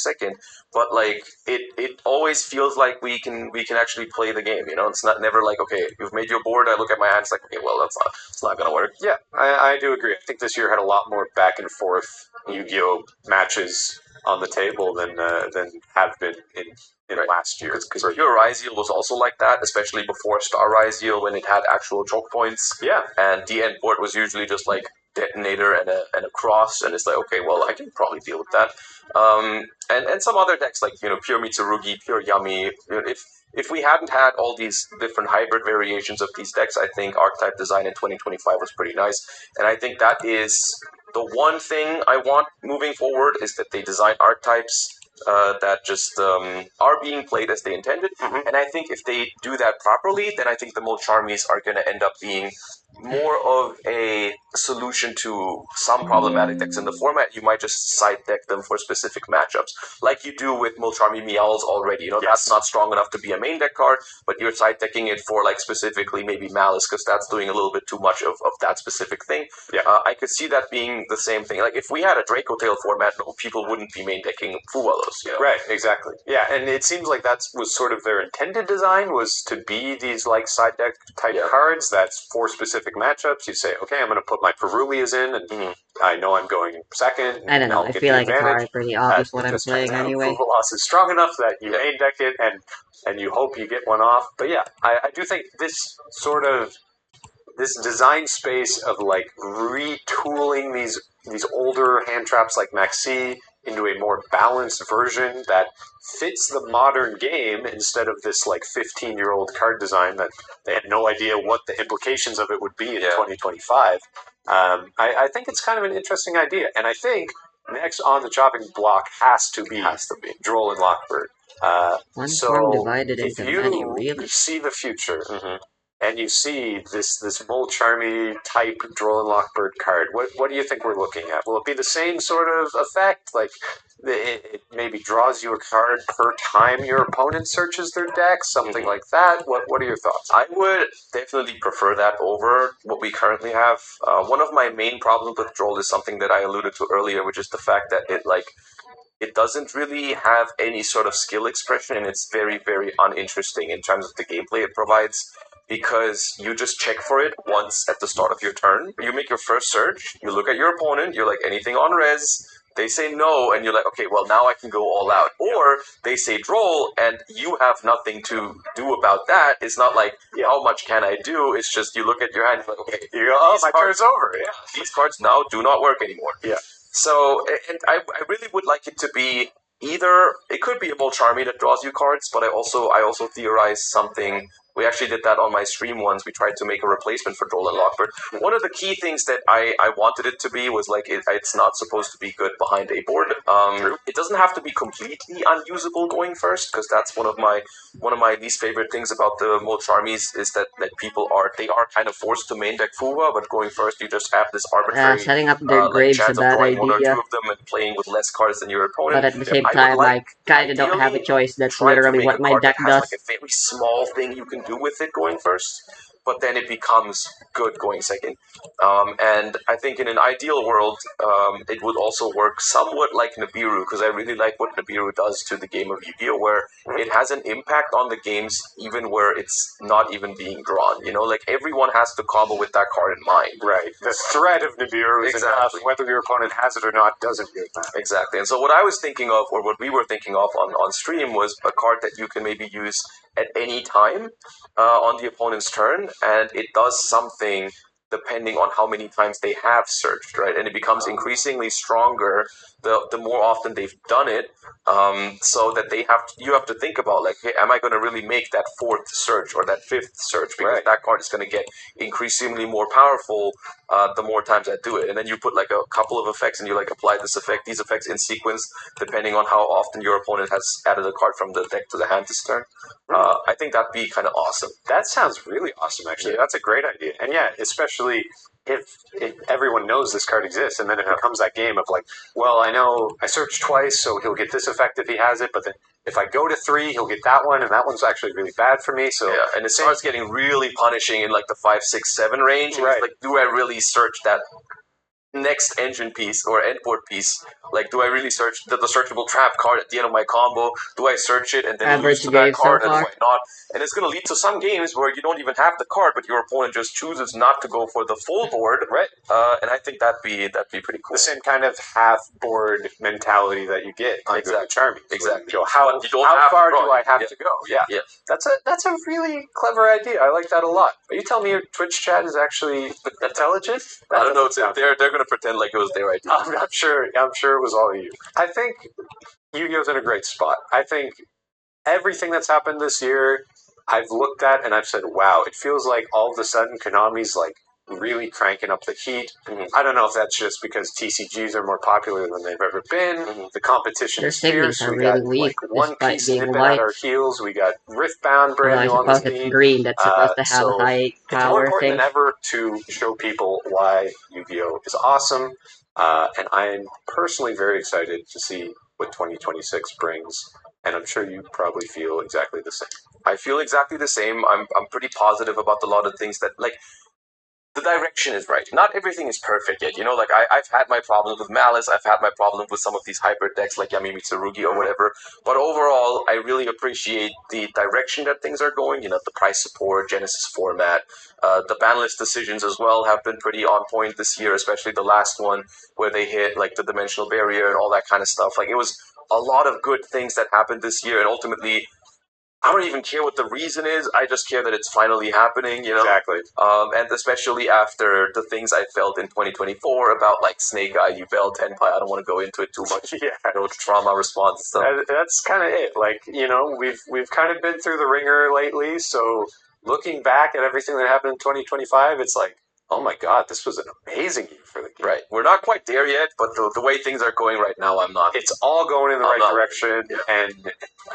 second, but like it always feels like we can actually play the game. It's not never like, okay, you've made your board. I look at my hand. It's like, okay, well, it's not gonna work. Yeah, I do agree. I think this year had a lot more back and forth Yu-Gi-Oh matches on the table than have been in last year. Because Pure Ryzeal was also like that, especially before Star Ryzeal when it had actual choke points. Yeah, and the end board was usually just like detonator and a cross, and it's like, okay, well, I can probably deal with that. And some other decks like Pure Mitsurugi, Pure Yummy. If we hadn't had all these different hybrid variations of these decks, I think archetype design in 2025 was pretty nice, and I think that is the one thing I want moving forward is that they design archetypes that just are being played as they intended. Mm-hmm. And I think if they do that properly, then I think the Molcharmies are going to end up being more of a solution to some problematic decks in the format. You might just side deck them for specific matchups, like you do with Molcharmy Meowls already. That's not strong enough to be a main deck card, but you're side decking it for like specifically maybe Malice, because that's doing a little bit too much of that specific thing. Yeah. I could see that being the same thing. Like if we had a Draco Tail format, people wouldn't be main decking Fuwalos. Right, exactly. Yeah, and it seems like that was sort of their intended design, was to be these like side deck type cards that's for specific matchups. You say, okay, I'm going to put my Perulias in, and I know I'm going second. I don't know. I feel like it's already pretty obvious what I'm playing anyway. Fuwalos is strong enough that you main deck it, and you hope you get one off. But yeah, I do think this sort of this design space of like retooling these older hand traps like Maxi into a more balanced version that fits the modern game instead of this like 15-year-old card design that they had no idea what the implications of it would be in 2025. I think it's kind of an interesting idea, and I think next on the chopping block has to be Droll and Lockbird. One so form divided if into you many, really? see the future, and you see this Molcharmy type Droll and Lockbird card, what do you think we're looking at? Will it be the same sort of effect? Like it maybe draws you a card per time your opponent searches their deck, something like that? What are your thoughts? I would definitely prefer that over what we currently have. One of my main problems with Droll is something that I alluded to earlier, which is the fact that it doesn't really have any sort of skill expression, and it's very, very uninteresting in terms of the gameplay it provides, because you just check for it once at the start of your turn. You make your first search, you look at your opponent, you're like, anything on res? They say no, and you're like, okay, well, now I can go all out. Or they say Droll, and you have nothing to do about that. It's not like, how much can I do? It's just you look at your hand, you're like, okay, you go, oh, my turn's over. Yeah, these cards now do not work anymore. Yeah. So, and I really would like it to be either, it could be a Molcharmy that draws you cards, but I also theorized something. We actually did that on my stream once. We tried to make a replacement for Droll and Lockbird. One of the key things that I wanted it to be was like it's not supposed to be good behind a board. It doesn't have to be completely unusable going first, because that's one of my least favorite things about the Molcharmies is that people are kind of forced to main deck Fuwa, but going first you just have this arbitrary setting up their graves chance a bad of drawing one or idea. two of them and playing with less cards than your opponent. But at the same time, I kind of don't have a choice. That's literally what my deck does. Like a very small thing you can do with it going first, but then it becomes good going second. And I think in an ideal world, it would also work somewhat like Nibiru, because I really like what Nibiru does to the game of Yu-Gi-Oh!, where it has an impact on the games even where it's not even being drawn. Like everyone has to combo with that card in mind. Right. The threat of Nibiru is enough. Whether your opponent has it or not doesn't really matter. Exactly. And so what I was thinking of, or what we were thinking of on stream, was a card that you can maybe use at any time on the opponent's turn, and it does something depending on how many times they have searched, right? And it becomes increasingly stronger the more often they've done it, so that you have to think about, like, hey, am I going to really make that fourth search or that fifth search? Because that card is going to get increasingly more powerful the more times I do it. And then you put like a couple of effects and you like apply these effects in sequence depending on how often your opponent has added a card from the deck to the hand this turn. I think that'd be kind of awesome. That sounds really awesome, actually. Yeah. That's a great idea. And yeah, especially if everyone knows this card exists, and then it becomes that game of like, well, I know I searched twice, so he'll get this effect if he has it, but then if I go to 3, he'll get that one, and that one's actually really bad for me. So and it starts getting really punishing in like the 5, 6, 7 range. And it's like, do I really search that next engine piece or endport piece. Like, do I really search the searchable trap card at the end of my combo? Do I search it and then lose Average to that game so card, or do far. I not? And it's going to lead to some games where you don't even have the card, but your opponent just chooses not to go for the full board. Right. And I think that'd be pretty cool. The same kind of half board mentality that you get on Good Charming. Exactly. Joe, how But you don't how have far to do draw. I have Yeah. to go? Yeah. Yeah. That's a really clever idea. I like that a lot. Are you telling me your Twitch chat is actually intelligent? I don't know. They're going to pretend like it was their idea. I'm sure it was all you. I think Yu-Gi-Oh's in a great spot. I think everything that's happened this year, I've looked at and I've said, wow, it feels like all of a sudden Konami's like really cranking up the heat. Mhm. I don't know if that's just because TCGs are more popular than they've ever been. Mhm. The competition Their is fierce. siblings are We really got weak, like One despite Piece being nipping white. at our heels. We got Riftbound brand Although I new on the suppose it's scene. green that's supposed to have a So high it's more power important thing. than ever to show people why Yu-Gi-Oh is awesome. And I'm personally very excited to see what 2026 brings. And I'm sure you probably feel exactly the same. I feel exactly the same. I'm pretty positive about a lot of things that, like, the direction is right. Not everything is perfect yet. Like, I've had my problems with Malice. I've had my problems with some of these hybrid decks like Yami Mitsurugi or whatever. But overall, I really appreciate the direction that things are going. The price support, Genesis format, the ban list decisions as well have been pretty on point this year, especially the last one where they hit like the dimensional barrier and all that kind of stuff. Like, it was a lot of good things that happened this year, and ultimately I don't even care what the reason is. I just care that it's finally happening. Exactly. And especially after the things I felt in 2024 about like Snake Eye, Yubel, Tenpai. I don't want to go into it too much. Trauma response stuff. That's kind of it. Like, we've kind of been through the ringer lately. So looking back at everything that happened in 2025, it's like, oh my god, this was an amazing year for the game. Right. We're not quite there yet, but the way things are going right now, I'm not. It's all going in the right direction, and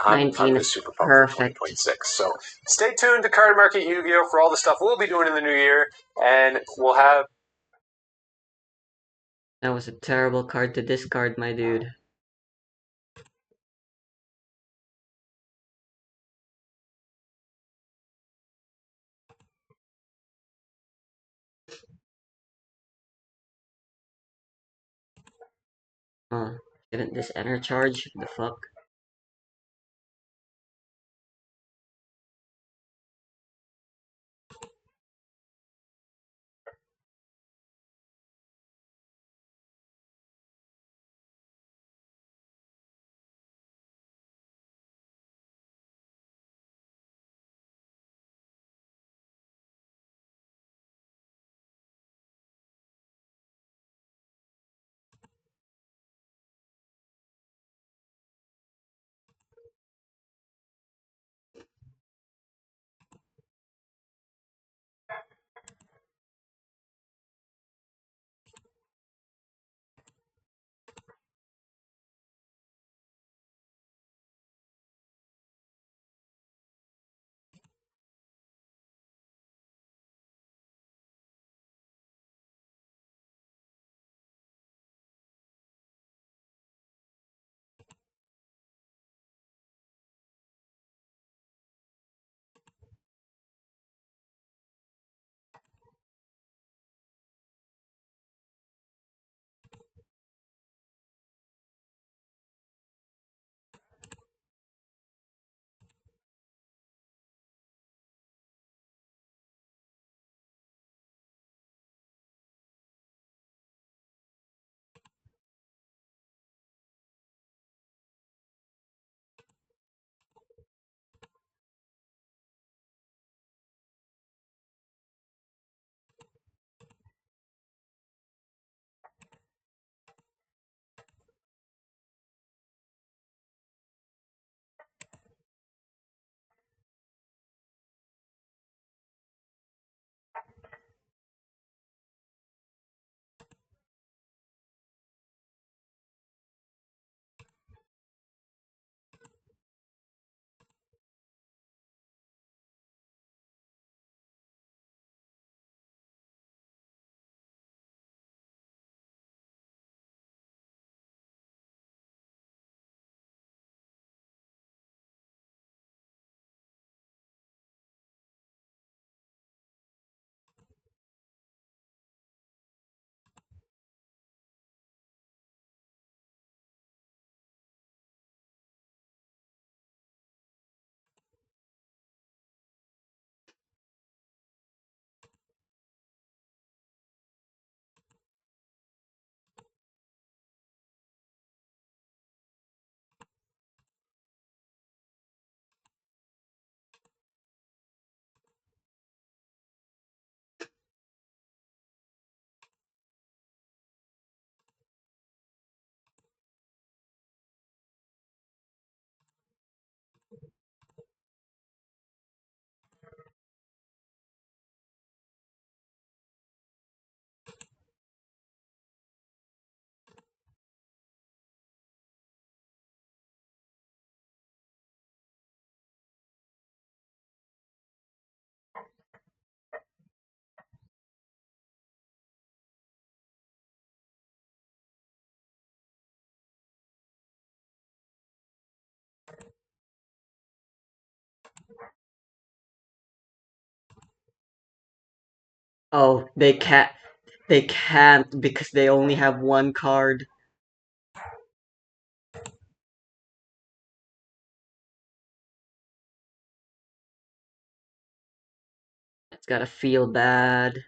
I'm 19 just is super pumped for perfect. 2026. So stay tuned to Card Market Yu-Gi-Oh! For all the stuff we'll be doing in the new year, and we'll have That was a terrible card to discard, my dude. Huh. Didn't this enter charge? The fuck? Oh, they can't because they only have one card. It's gotta feel bad.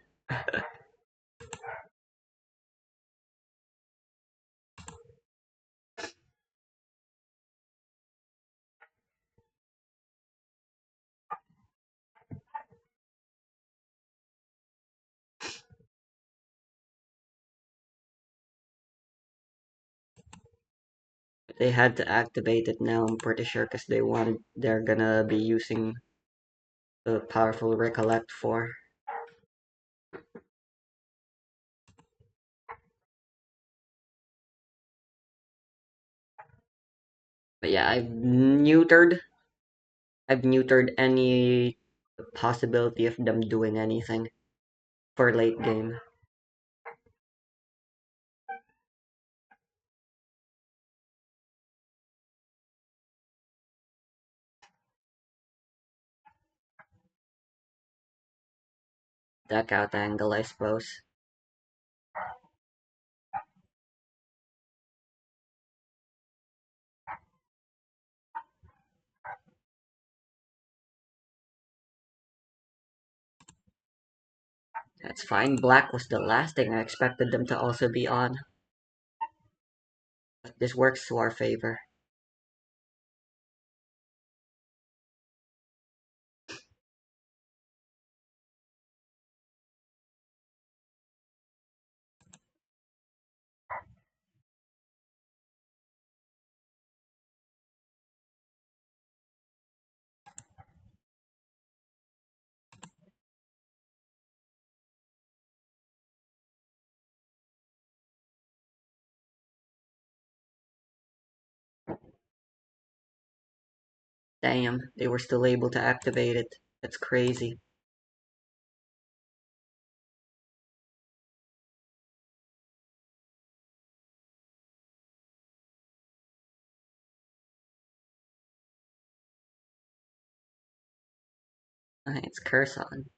They had to activate it now, I'm pretty sure, because they're gonna be using the powerful recollect for. But yeah, I've neutered any possibility of them doing anything for late game. Deck out angle, I suppose. That's fine. Black was the last thing I expected them to also be on. This works to our favor. Damn, they were still able to activate it. That's crazy. It's curse on.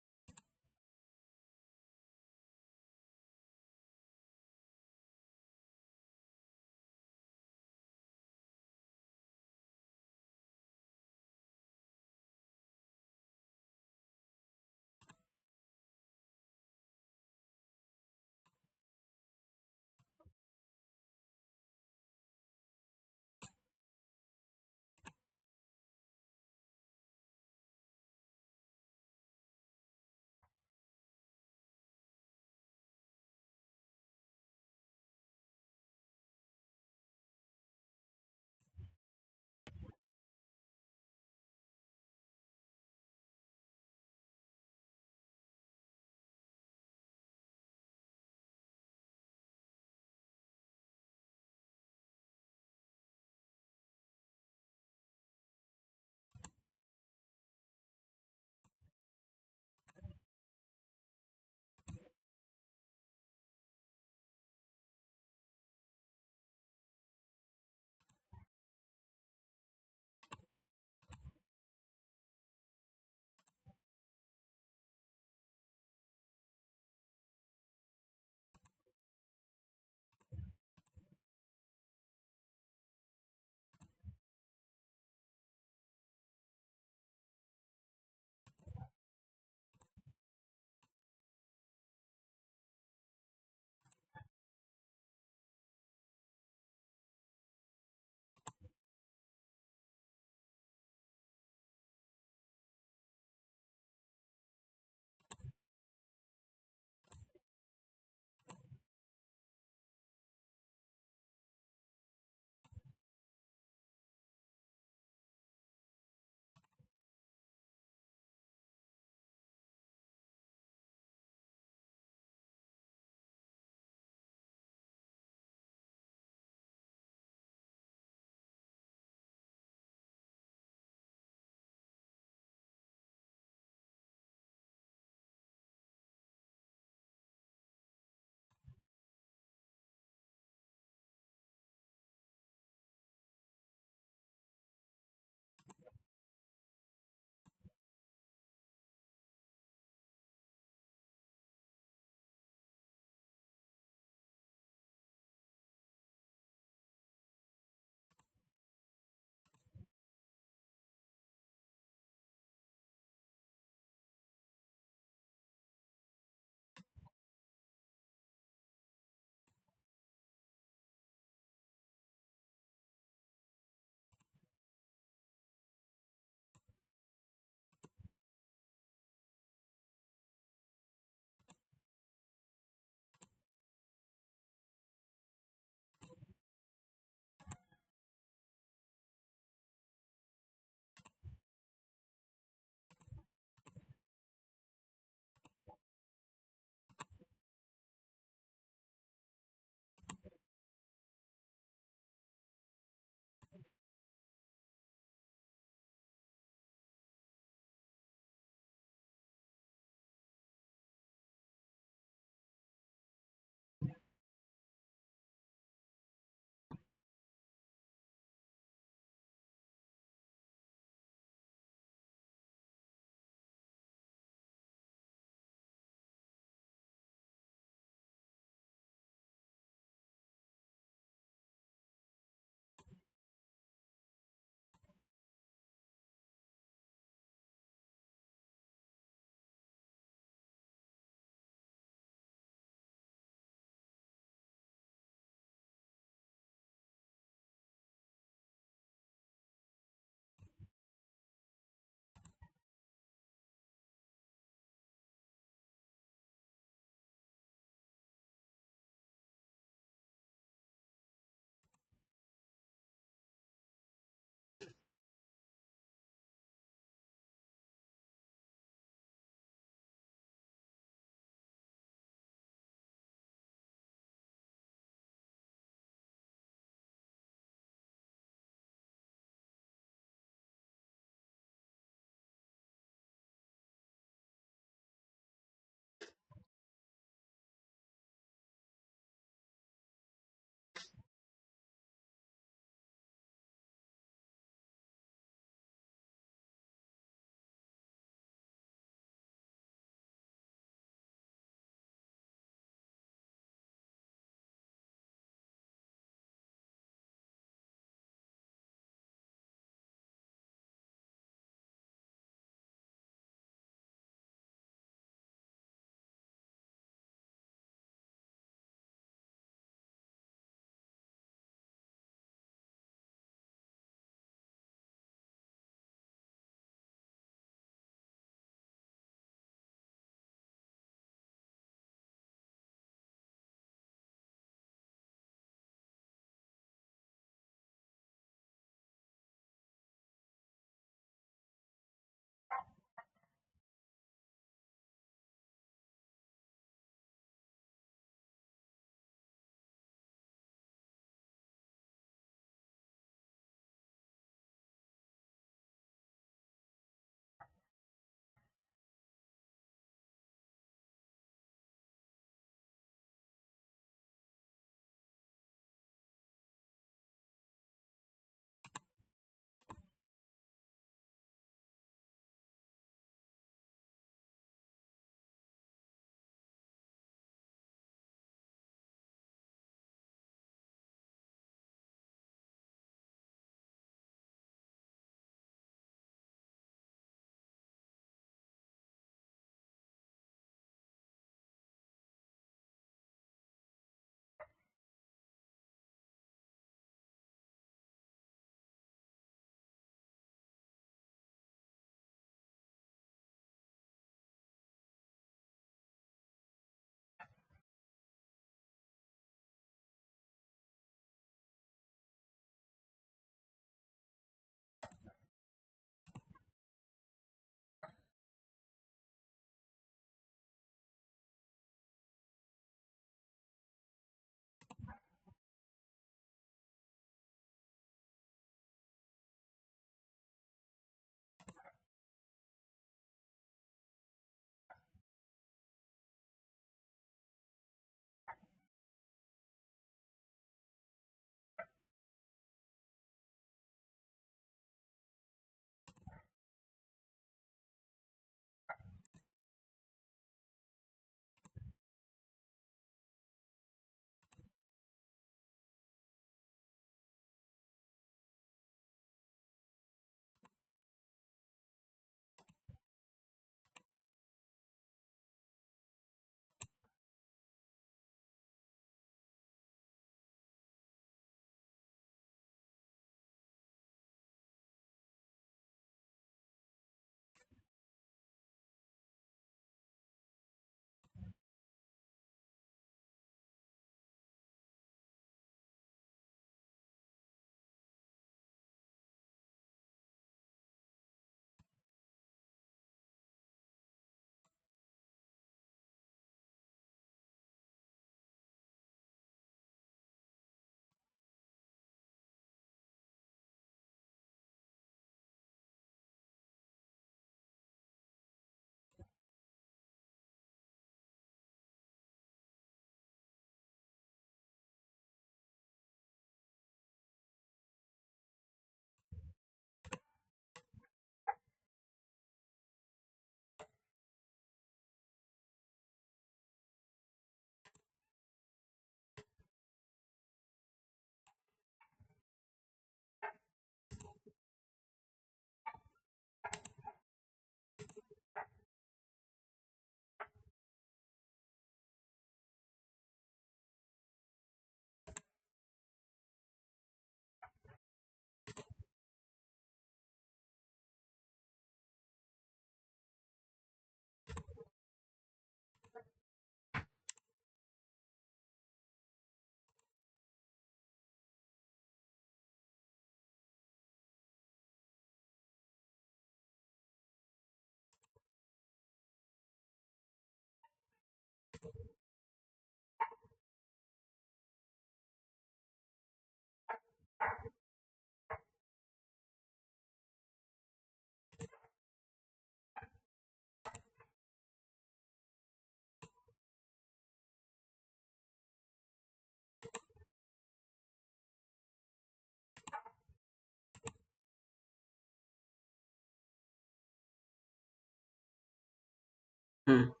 Hmm.